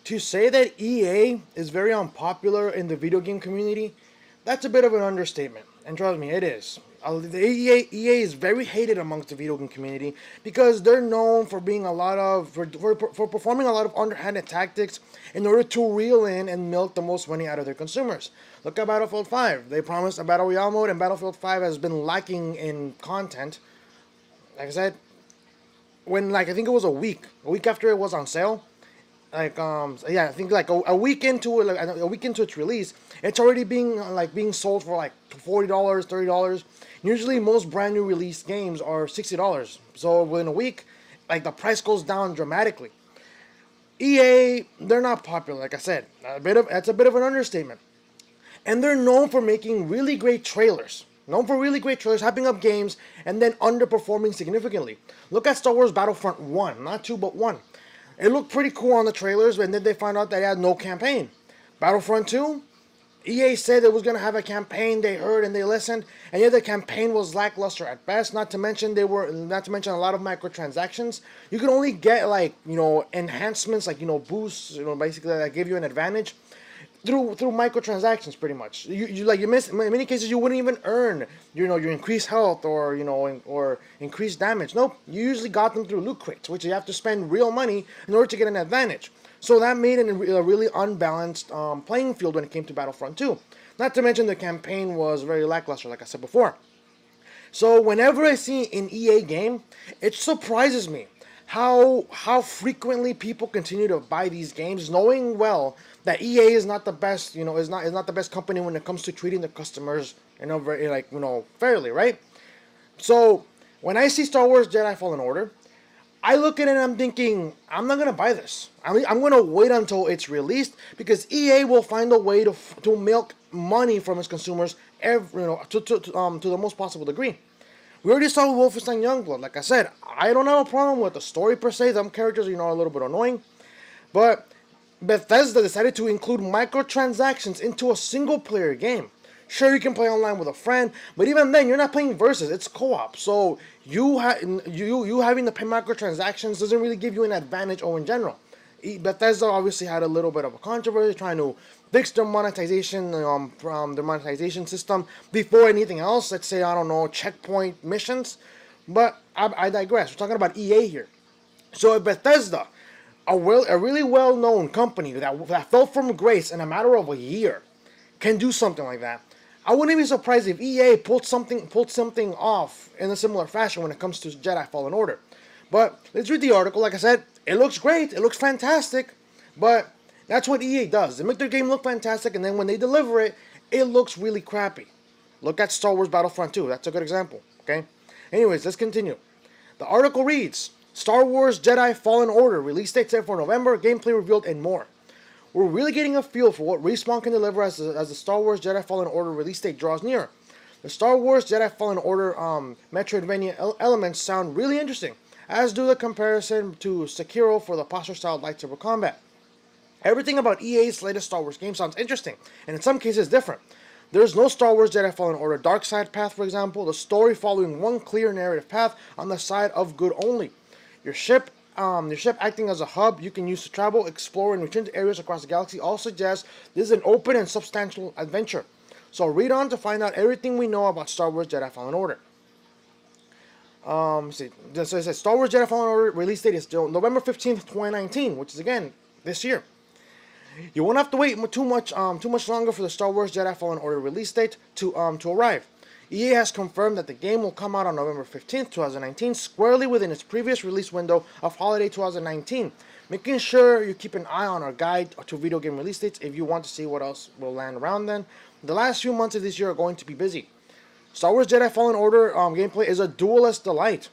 To say that EA is very unpopular in the video game community, that's a bit of an understatement. And trust me, it is. The EA is very hated amongst the video game community because they're known for being a lot of for performing a lot of underhanded tactics in order to reel in and milk the most money out of their consumers. Look at Battlefield 5. They promised a Battle Royale mode, and Battlefield 5 has been lacking in content. Like I said, when I think it was a week after it was on sale, yeah, I think like a week into it, like a week into its release, it's already being sold for like $40, $30. Usually most brand new release games are $60. So within a week, like the price goes down dramatically. EA, they're not popular, like I said. That's a bit of an understatement. And they're known for making really great trailers. Known for really great trailers, hyping up games, and then underperforming significantly. Look at Star Wars Battlefront 1, not 2, but 1. It looked pretty cool on the trailers, and then they found out that it had no campaign. Battlefront 2, EA said it was going to have a campaign, they heard and they listened, and yet the campaign was lackluster at best, not to mention a lot of microtransactions. You could only get enhancements, boosts, basically that give you an advantage through microtransactions pretty much. You miss in many cases you wouldn't even earn your increased health or or increased damage. Nope, you usually got them through loot crates, which you have to spend real money in order to get an advantage. So that made it a really unbalanced playing field when it came to Battlefront 2. Not to mention the campaign was very lackluster, like I said before. So whenever I see an EA game, it surprises me how frequently people continue to buy these games, knowing well that EA is not the best, is not the best company when it comes to treating the customers, very fairly, right? So when I see Star Wars Jedi Fallen Order, I look at it and I'm thinking, I'm not gonna buy this. I'm gonna wait until it's released because EA will find a way to milk money from its consumers to the most possible degree. We already saw Wolfenstein Youngblood. Like I said, I don't have a problem with the story per se. Some characters are a little bit annoying, but Bethesda decided to include microtransactions into a single-player game. Sure, you can play online with a friend, but even then, you're not playing versus. It's co-op. So you having to pay microtransactions doesn't really give you an advantage or in general. Bethesda obviously had a little bit of a controversy trying to fix their monetization from their monetization system before anything else. Let's say, I don't know, checkpoint missions. But I digress. We're talking about EA here. So if Bethesda, a really well-known company that fell from grace in a matter of a year, can do something like that, I wouldn't be surprised if EA pulled something off in a similar fashion when it comes to Jedi Fallen Order. But let's read the article. Like I said, it looks great, it looks fantastic, but that's what EA does. They make their game look fantastic, and then when they deliver it, it looks really crappy. Look at Star Wars Battlefront 2. That's a good example, okay? Anyways, let's continue. The article reads, Star Wars Jedi Fallen Order, release date set for November, gameplay revealed, and more. We're really getting a feel for what Respawn can deliver as the Star Wars Jedi Fallen Order release date draws near. The Star Wars Jedi Fallen Order Metroidvania elements sound really interesting, as do the comparison to Sekiro for the posture-style lightsaber combat. Everything about EA's latest Star Wars game sounds interesting, and in some cases different. There's no Star Wars Jedi Fallen Order dark side path, for example, the story following one clear narrative path on the side of good only. Your ship acting as a hub you can use to travel, explore, and return to areas across the galaxy all suggests this is an open and substantial adventure. So read on to find out everything we know about Star Wars Jedi Fallen Order. So it says Star Wars Jedi Fallen Order release date is still November 15th, 2019, which is again this year. You won't have to wait too much longer for the Star Wars Jedi Fallen Order release date to arrive. EA has confirmed that the game will come out on November 15th, 2019, squarely within its previous release window of holiday 2019, making sure you keep an eye on our guide to video game release dates if you want to see what else will land around then. The last few months of this year are going to be busy. Star Wars Jedi Fallen Order gameplay is a duelist delight.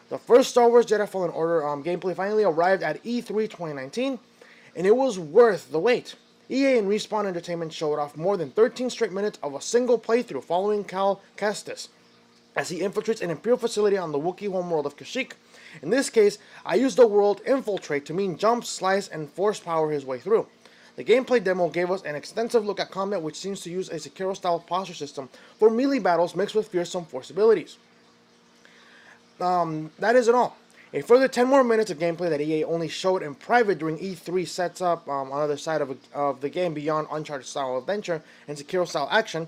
The first Star Wars Jedi Fallen Order gameplay finally arrived at E3 2019, and it was worth the wait. EA and Respawn Entertainment showed off more than 13 straight minutes of a single playthrough following Cal Kestis as he infiltrates an Imperial facility on the Wookiee homeworld of Kashyyyk. In this case, I used the word infiltrate to mean jump, slice, and force power his way through. The gameplay demo gave us an extensive look at combat which seems to use a Sekiro-style posture system for melee battles mixed with fearsome force abilities. That isn't all. A further 10 more minutes of gameplay that EA only showed in private during E3 sets up on the other side of the game beyond Uncharted style adventure and Sekiro style action.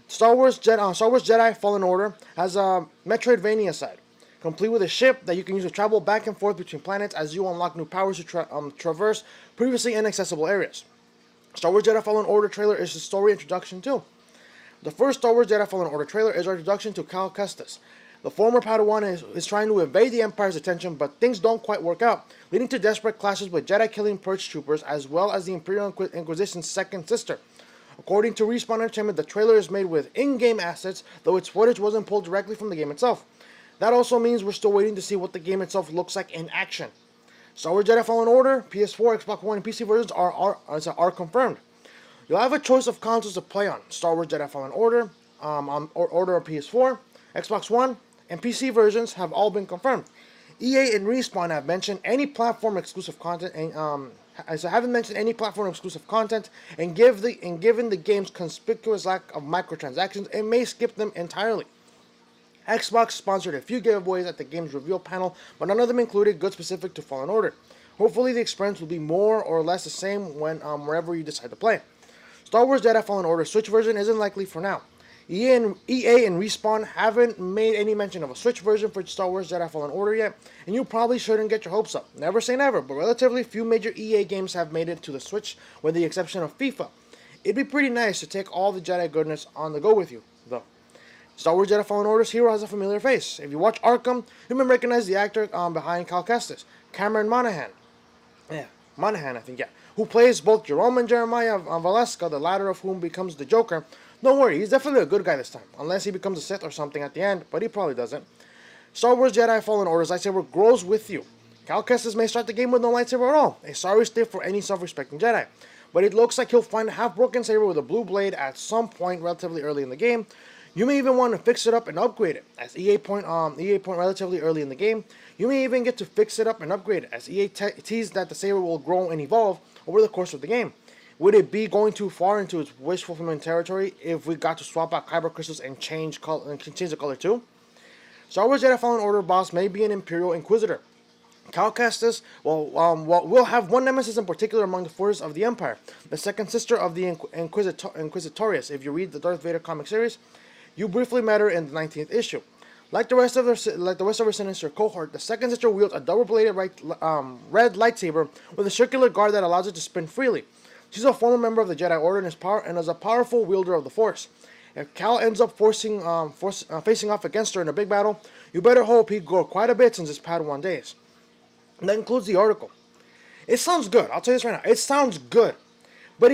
Star Wars Jedi Fallen Order has a Metroidvania side, complete with a ship that you can use to travel back and forth between planets as you unlock new powers to traverse previously inaccessible areas. Star Wars Jedi Fallen Order trailer is the story introduction too. The first Star Wars Jedi Fallen Order trailer is our introduction to Cal Kestis. The former Padawan is trying to evade the Empire's attention, but things don't quite work out, leading to desperate clashes with Jedi-killing Purge troopers as well as the Imperial Inquisition's second sister. According to Respawn Entertainment, the trailer is made with in-game assets, though its footage wasn't pulled directly from the game itself. That also means we're still waiting to see what the game itself looks like in action. Star Wars Jedi Fallen Order, PS4, Xbox One, and PC versions are confirmed. You'll have a choice of consoles to play on: Star Wars Jedi Fallen Order, Order of PS4, Xbox One, and PC versions have all been confirmed. EA and Respawn have mentioned any platform exclusive content, and haven't mentioned any platform exclusive content, and given the game's conspicuous lack of microtransactions, it may skip them entirely. Xbox sponsored a few giveaways at the game's reveal panel, but none of them included goods specific to Fallen Order. Hopefully, the experience will be more or less the same wherever you decide to play. Star Wars Jedi Fallen Order Switch version isn't likely for now. EA and Respawn haven't made any mention of a Switch version for Star Wars Jedi Fallen Order yet, and you probably shouldn't get your hopes up. Never say never, but relatively few major EA games have made it to the Switch, with the exception of FIFA. It'd be pretty nice to take all the Jedi goodness on the go with you, though. Star Wars Jedi Fallen Order's hero has a familiar face. If you watch Arkham, you may recognize the actor behind Cal Kestis, Cameron Monaghan. Monaghan, I think, yeah. Who plays both Jerome and Jeremiah Valeska, the latter of whom becomes the Joker. Don't worry, he's definitely a good guy this time, unless he becomes a Sith or something at the end, but he probably doesn't. Star Wars Jedi Fallen Order's lightsaber grows with you. Cal Kestis may start the game with no lightsaber at all, a sorry state for any self-respecting Jedi. But it looks like he'll find a half-broken saber with a blue blade at some point relatively early in the game. You may even want to fix it up and upgrade it, as EA point relatively early in the game. You may even get to fix it up and upgrade it, as EA teased that the saber will grow and evolve over the course of the game. Would it be going too far into its wish fulfillment territory if we got to swap out kyber crystals and change the color too? Star Wars Jedi Fallen Order boss may be an Imperial Inquisitor. Cal Kestis will have one nemesis in particular among the forces of the Empire, the second sister of the Inquisitorius. If you read the Darth Vader comic series, you briefly met her in the 19th issue. Like the rest of her sinister cohort, the second sister wields a double-bladed red lightsaber with a circular guard that allows it to spin freely. She's a former member of the Jedi Order and is a powerful wielder of the Force. If Cal ends up facing off against her in a big battle, you better hope he grew quite a bit since his Padawan days. And that includes the article. It sounds good. I'll tell you this right now. It sounds good. But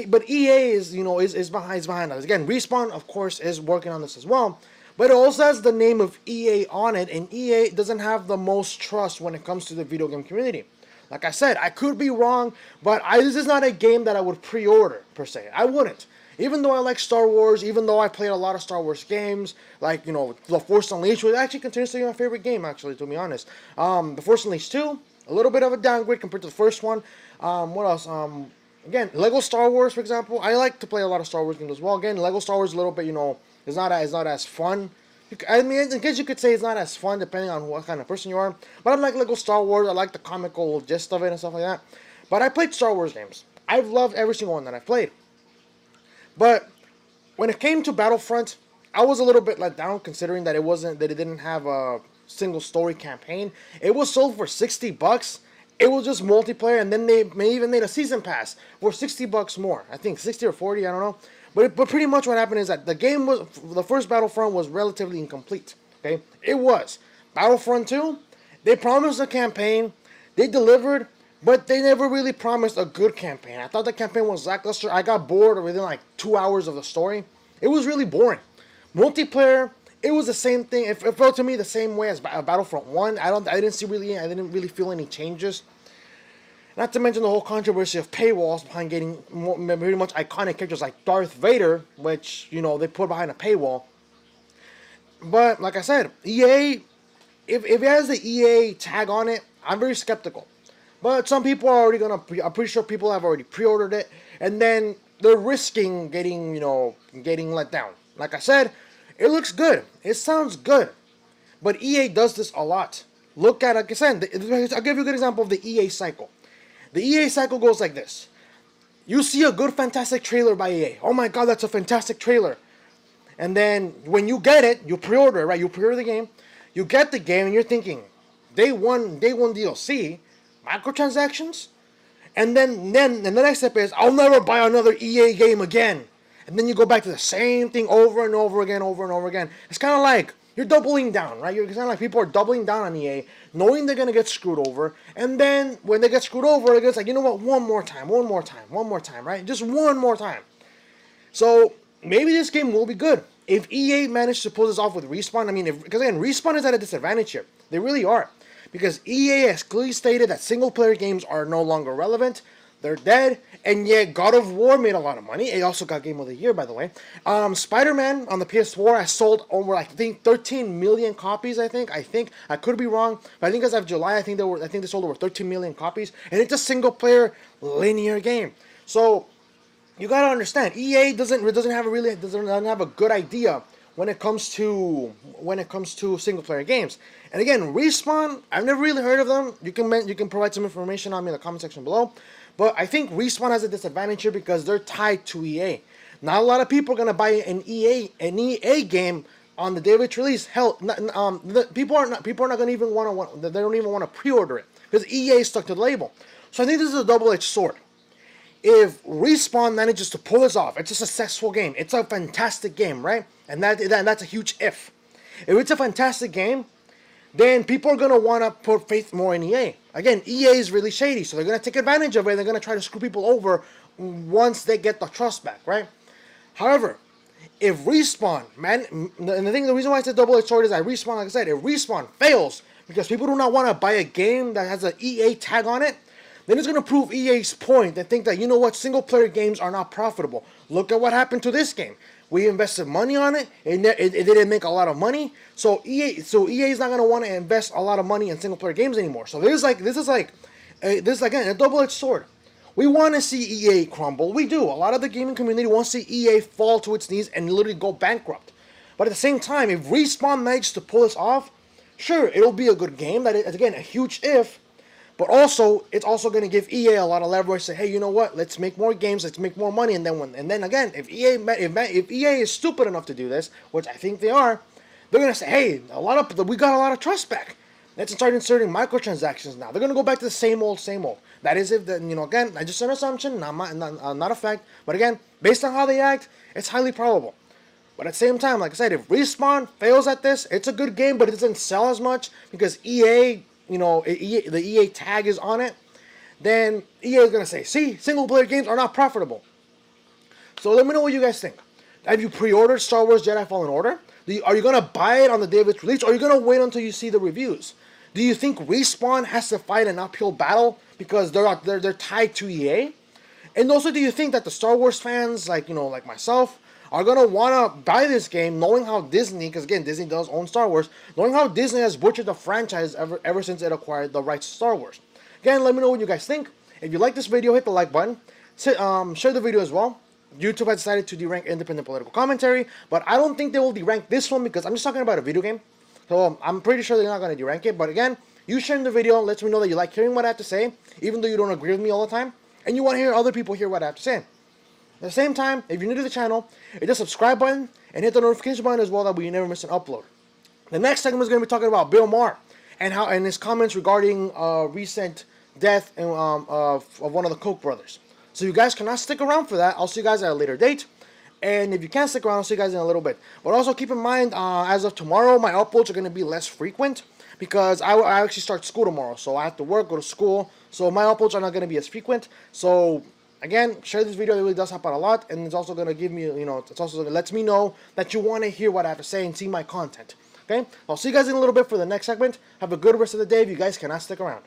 but EA is behind us. Again, Respawn, of course, is working on this as well. But it also has the name of EA on it, and EA doesn't have the most trust when it comes to the video game community. Like I said, I could be wrong, but this is not a game that I would pre-order, per se. I wouldn't. Even though I like Star Wars, even though I played a lot of Star Wars games, like, The Force Unleashed, which actually continues to be my favorite game, actually, to be honest. The Force Unleashed 2, a little bit of a downgrade compared to the first one. What else? Again, Lego Star Wars, for example. I like to play a lot of Star Wars games as well. Again, Lego Star Wars a little bit, is not as fun. I mean, I guess you could say it's not as fun depending on what kind of person you are. But I like Lego Star Wars. I like the comical gist of it and stuff like that. But I played Star Wars games. I've loved every single one that I've played. But when it came to Battlefront, I was a little bit let down considering that it didn't have a single story campaign. It was sold for $60. It was just multiplayer, and then they even made a season pass for $60 more. I think 60 or 40, I don't know. But pretty much what happened is that the first Battlefront was relatively incomplete. Okay, it was. Battlefront 2, they promised a campaign, they delivered, but they never really promised a good campaign. I thought the campaign was lackluster. I got bored within like 2 hours of the story. It was really boring. Multiplayer, it was the same thing. It felt to me the same way as Battlefront 1. I didn't really feel any changes. Not to mention the whole controversy of paywalls behind getting pretty much iconic characters like Darth Vader, which, they put behind a paywall. But, like I said, EA, if it has the EA tag on it, I'm very skeptical. But some people are already I'm pretty sure people have already pre-ordered it, and then they're risking getting let down. Like I said, it looks good. It sounds good. But EA does this a lot. Look at, like I said, I'll give you a good example of the EA cycle. The EA cycle goes like this. You see a good, fantastic trailer by EA. Oh my god, that's a fantastic trailer. And then when you get it, you pre-order, right? You pre-order the game. You get the game and you're thinking, day one DLC, microtransactions? And then the next step is, I'll never buy another EA game again. And then you go back to the same thing over and over again, over and over again. It's kind of like you're doubling down, right? It's kind of like people are doubling down on EA, knowing they're going to get screwed over. And then when they get screwed over, it's like, you know what, one more time, right? Just one more time. So maybe this game will be good. If EA managed to pull this off with Respawn, I mean, because again, Respawn is at a disadvantage here. They really are. Because EA has clearly stated that single-player games are no longer relevant. They're dead. And yet, God of War made a lot of money. It also got Game of the Year, by the way. Spider-Man on the PS4 has sold over, I think, 13 million copies, I think. I could be wrong. But I think as of July, I think they sold over 13 million copies. And it's a single-player linear game. So, you gotta understand, EA doesn't have a good idea when it comes to single player games. And again, Respawn, I've never really heard of them. You can provide some information on me in the comment section below. But I think Respawn has a disadvantage here because they're tied to EA. Not a lot of people are gonna buy an EA game on the day of its release. Hell, people are not gonna even want to. They don't even want to pre-order it because EA is stuck to the label. So I think this is a double-edged sword. If Respawn manages to pull this off, it's a successful game. It's a fantastic game, right? And that's a huge if. If it's a fantastic game, then people are going to want to put faith more in EA. Again, EA is really shady, so they're going to take advantage of it. They're going to try to screw people over once they get the trust back, right? However, if Respawn, the reason why it's a double-edged sword is that Respawn, like I said, if Respawn fails because people do not want to buy a game that has an EA tag on it, then it's going to prove EA's point and think that, you know what, single-player games are not profitable. Look at what happened to this game. We invested money on it. It didn't make a lot of money. So EA is not going to want to invest a lot of money in single-player games anymore. So this is again a double-edged sword. We want to see EA crumble. We do. A lot of the gaming community wants to see EA fall to its knees and literally go bankrupt. But at the same time, if Respawn manages to pull this off, sure, it'll be a good game. That is, again, a huge if. But also, it's also going to give EA a lot of leverage. Say, hey, you know what? Let's make more games. Let's make more money. And then again, if EA is stupid enough to do this, which I think they are, they're going to say, hey, we got a lot of trust back. Let's start inserting microtransactions now. They're going to go back to the same old. That is if again, I just an assumption, not a fact. But again, based on how they act, it's highly probable. But at the same time, like I said, if Respawn fails at this, it's a good game, but it doesn't sell as much because EA. The EA tag is on it, then EA is going to say, see, single-player games are not profitable. So let me know what you guys think. Have you pre-ordered Star Wars Jedi Fallen Order? Are you going to buy it on the day of its release, or are you going to wait until you see the reviews? Do you think Respawn has to fight an uphill battle because they're tied to EA? And also, do you think that the Star Wars fans, like myself, are going to want to buy this game knowing how Disney, because again, Disney does own Star Wars, knowing how Disney has butchered the franchise ever since it acquired the rights to Star Wars? Again, let me know what you guys think. If you like this video, hit the like button. Share the video as well. YouTube has decided to derank independent political commentary, but I don't think they will derank this one because I'm just talking about a video game. So I'm pretty sure they're not going to derank it. But again, you sharing the video lets me know that you like hearing what I have to say, even though you don't agree with me all the time, and you want to hear other people hear what I have to say. At the same time, if you're new to the channel, hit the subscribe button and hit the notification button as well, that way you never miss an upload. The next segment is going to be talking about Bill Maher and his comments regarding recent death of one of the Koch brothers. So you guys cannot stick around for that. I'll see you guys at a later date. And if you can't stick around, I'll see you guys in a little bit. But also keep in mind, as of tomorrow, my uploads are going to be less frequent because I actually start school tomorrow. So I have to work, go to school. So my uploads are not going to be as frequent. So again, share this video. It really does help out a lot, and it's also going to give me, it's also going to let me know that you want to hear what I have to say and see my content. Okay? I'll see you guys in a little bit for the next segment. Have a good rest of the day if you guys cannot stick around.